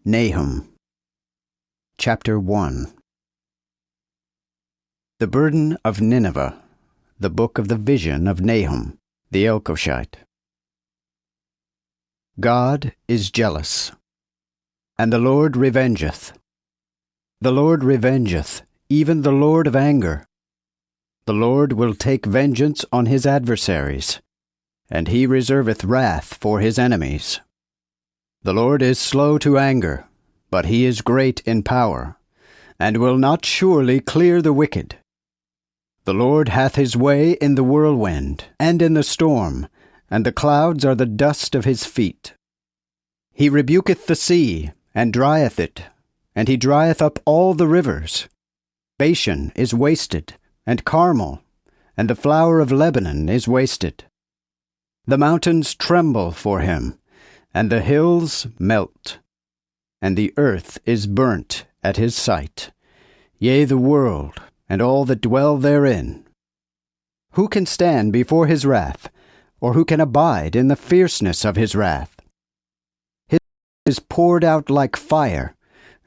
Nahum. Chapter 1. The burden of Nineveh, the book of the vision of Nahum, the Elkoshite. God is jealous, and the Lord revengeth. The Lord revengeth, even the Lord of anger. The Lord will take vengeance on his adversaries, and he reserveth wrath for his enemies. The Lord is slow to anger, but he is great in power, and will not surely clear the wicked. The Lord hath his way in the whirlwind, and in the storm, and the clouds are the dust of his feet. He rebuketh the sea, and drieth it, and he drieth up all the rivers. Bashan is wasted, and Carmel, and the flower of Lebanon is wasted. The mountains tremble for him, and the hills melt, and the earth is burnt at his sight, yea, the world, and all that dwell therein. Who can stand before his wrath, or who can abide in the fierceness of his wrath? His is poured out like fire,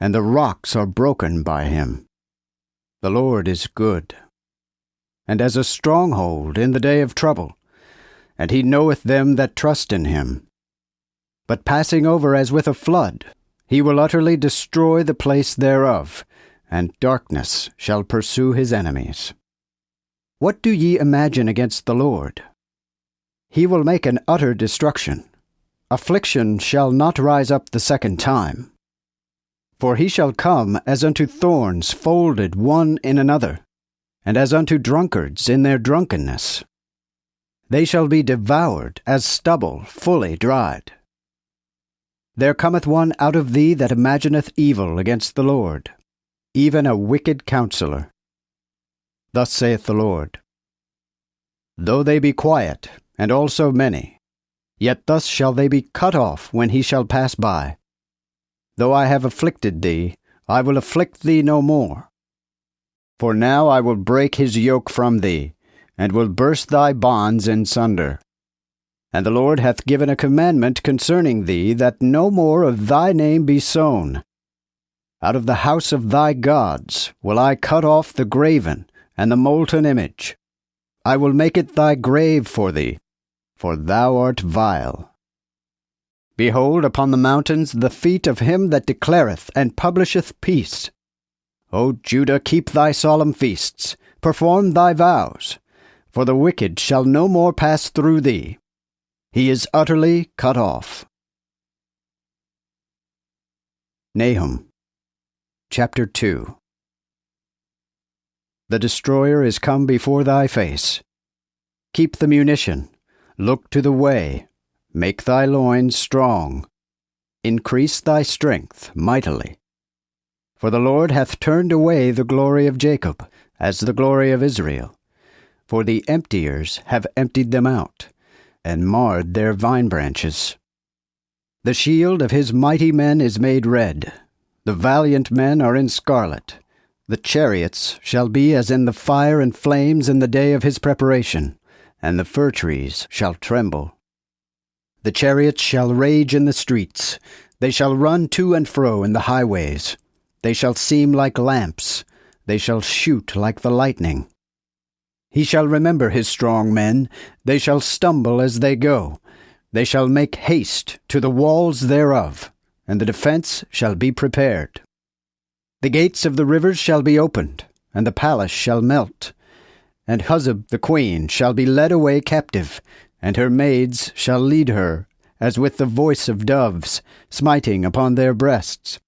and the rocks are broken by him. The Lord is good, and as a stronghold in the day of trouble, and he knoweth them that trust in him. But passing over as with a flood, he will utterly destroy the place thereof, and darkness shall pursue his enemies. What do ye imagine against the Lord? He will make an utter destruction. Affliction shall not rise up the second time. For he shall come as unto thorns folded one in another, and as unto drunkards in their drunkenness. They shall be devoured as stubble fully dried. There cometh one out of thee that imagineth evil against the Lord, even a wicked counselor. Thus saith the Lord, Though they be quiet, and also many, yet thus shall they be cut off when he shall pass by. Though I have afflicted thee, I will afflict thee no more. For now I will break his yoke from thee, and will burst thy bonds in sunder. And the Lord hath given a commandment concerning thee, that no more of thy name be sown. Out of the house of thy gods will I cut off the graven and the molten image. I will make it thy grave for thee, for thou art vile. Behold upon the mountains the feet of him that declareth and publisheth peace. O Judah, keep thy solemn feasts, perform thy vows, for the wicked shall no more pass through thee. He is utterly cut off. Nahum. Chapter 2. The destroyer is come before thy face. Keep the munition, look to the way, make thy loins strong, increase thy strength mightily. For the Lord hath turned away the glory of Jacob, as the glory of Israel. For the emptiers have emptied them out, and marred their vine branches. The shield of his mighty men is made red. The valiant men are in scarlet. The chariots shall be as in the fire and flames in the day of his preparation, and the fir trees shall tremble. The chariots shall rage in the streets. They shall run to and fro in the highways. They shall seem like lamps. They shall shoot like the lightning. He shall remember his strong men. They shall stumble as they go. They shall make haste to the walls thereof, and the defense shall be prepared. The gates of the rivers shall be opened, and the palace shall melt. And Huzab the queen shall be led away captive, and her maids shall lead her, as with the voice of doves, smiting upon their breasts.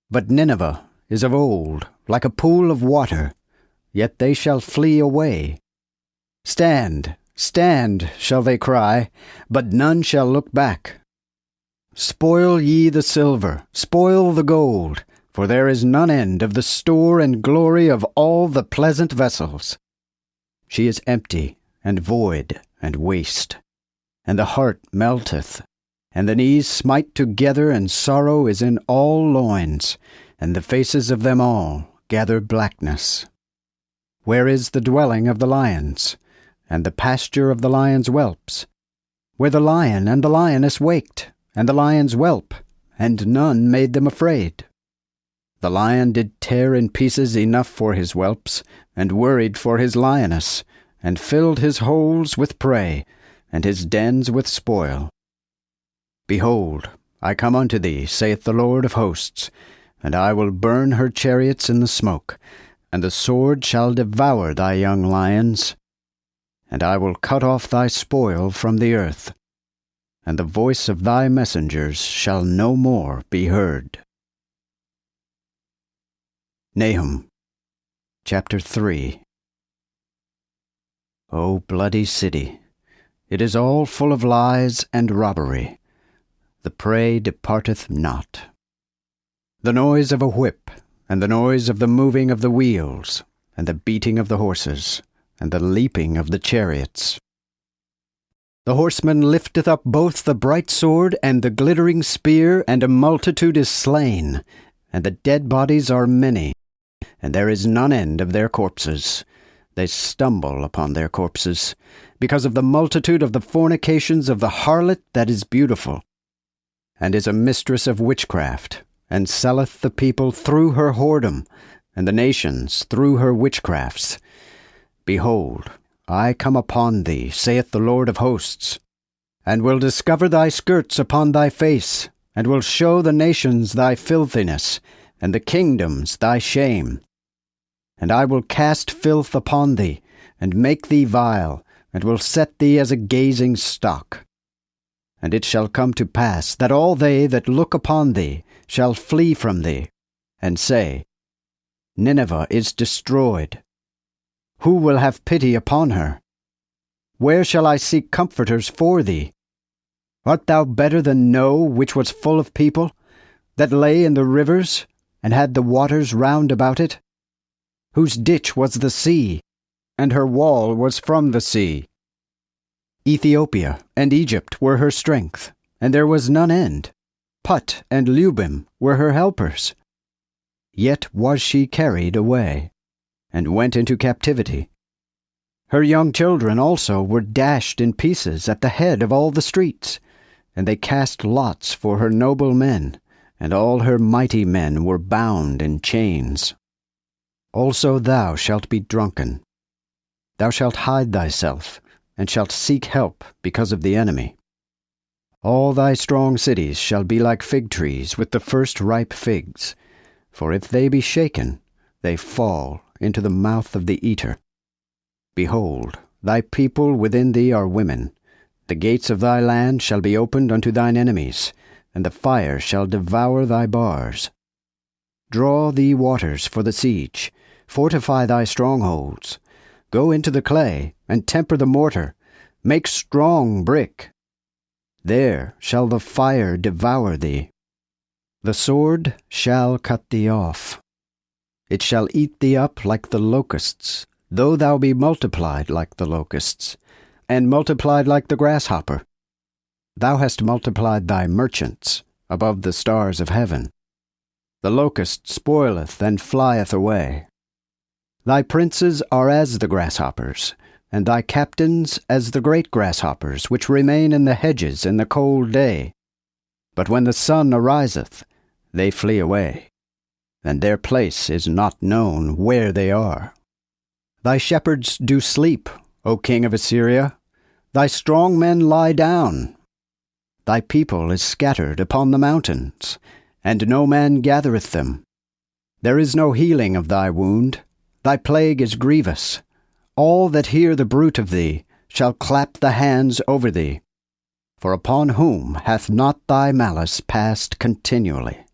But Nineveh is of old, like a pool of water, yet they shall flee away. Stand, stand, shall they cry, but none shall look back. Spoil ye the silver, spoil the gold, for there is none end of the store and glory of all the pleasant vessels. She is empty, and void, and waste, and the heart melteth, and the knees smite together, and sorrow is in all loins, and the faces of them all gather blackness. Where is the dwelling of the lions, and the pasture of the lion's whelps? Where the lion and the lioness waked, and the lion's whelp, and none made them afraid. The lion did tear in pieces enough for his whelps, and worried for his lioness, and filled his holes with prey, and his dens with spoil. Behold, I come unto thee, saith the Lord of hosts, and I will burn her chariots in the smoke, and the sword shall devour thy young lions. And I will cut off thy spoil from the earth, and the voice of thy messengers shall no more be heard. Nahum, chapter 3. O bloody city, it is all full of lies and robbery. The prey departeth not. The noise of a whip, and the noise of the moving of the wheels, and the beating of the horses, and the leaping of the chariots. The horseman lifteth up both the bright sword and the glittering spear, and a multitude is slain, and the dead bodies are many, and there is none end of their corpses. They stumble upon their corpses, because of the multitude of the fornications of the harlot that is beautiful, and is a mistress of witchcraft, and selleth the people through her whoredom, and the nations through her witchcrafts. Behold, I come upon thee, saith the Lord of hosts, and will discover thy skirts upon thy face, and will show the nations thy filthiness, and the kingdoms thy shame. And I will cast filth upon thee, and make thee vile, and will set thee as a gazing stock. And it shall come to pass that all they that look upon thee shall flee from thee, and say, Nineveh is destroyed. Who will have pity upon her? Where shall I seek comforters for thee? Art thou better than No, which was full of people, that lay in the rivers, and had the waters round about it? Whose ditch was the sea, and her wall was from the sea. Ethiopia and Egypt were her strength, and there was none end. Put and Lubim were her helpers. Yet was she carried away, and went into captivity. Her young children also were dashed in pieces at the head of all the streets, and they cast lots for her noble men, and all her mighty men were bound in chains. Also thou shalt be drunken. Thou shalt hide thyself, and shalt seek help because of the enemy. All thy strong cities shall be like fig trees with the first ripe figs, for if they be shaken, they fall into the mouth of the eater. Behold, thy people within thee are women. The gates of thy land shall be opened unto thine enemies, and the fire shall devour thy bars. Draw thee waters for the siege, fortify thy strongholds. Go into the clay, and temper the mortar, make strong brick. There shall the fire devour thee. The sword shall cut thee off. It shall eat thee up like the locusts, though thou be multiplied like the locusts, and multiplied like the grasshopper. Thou hast multiplied thy merchants above the stars of heaven. The locust spoileth and flieth away. Thy princes are as the grasshoppers, and thy captains as the great grasshoppers, which remain in the hedges in the cold day. But when the sun ariseth, they flee away, and their place is not known where they are. Thy shepherds do sleep, O king of Assyria. Thy strong men lie down. Thy people is scattered upon the mountains, and no man gathereth them. There is no healing of thy wound. Thy plague is grievous. All that hear the bruit of thee shall clap the hands over thee. For upon whom hath not thy malice passed continually?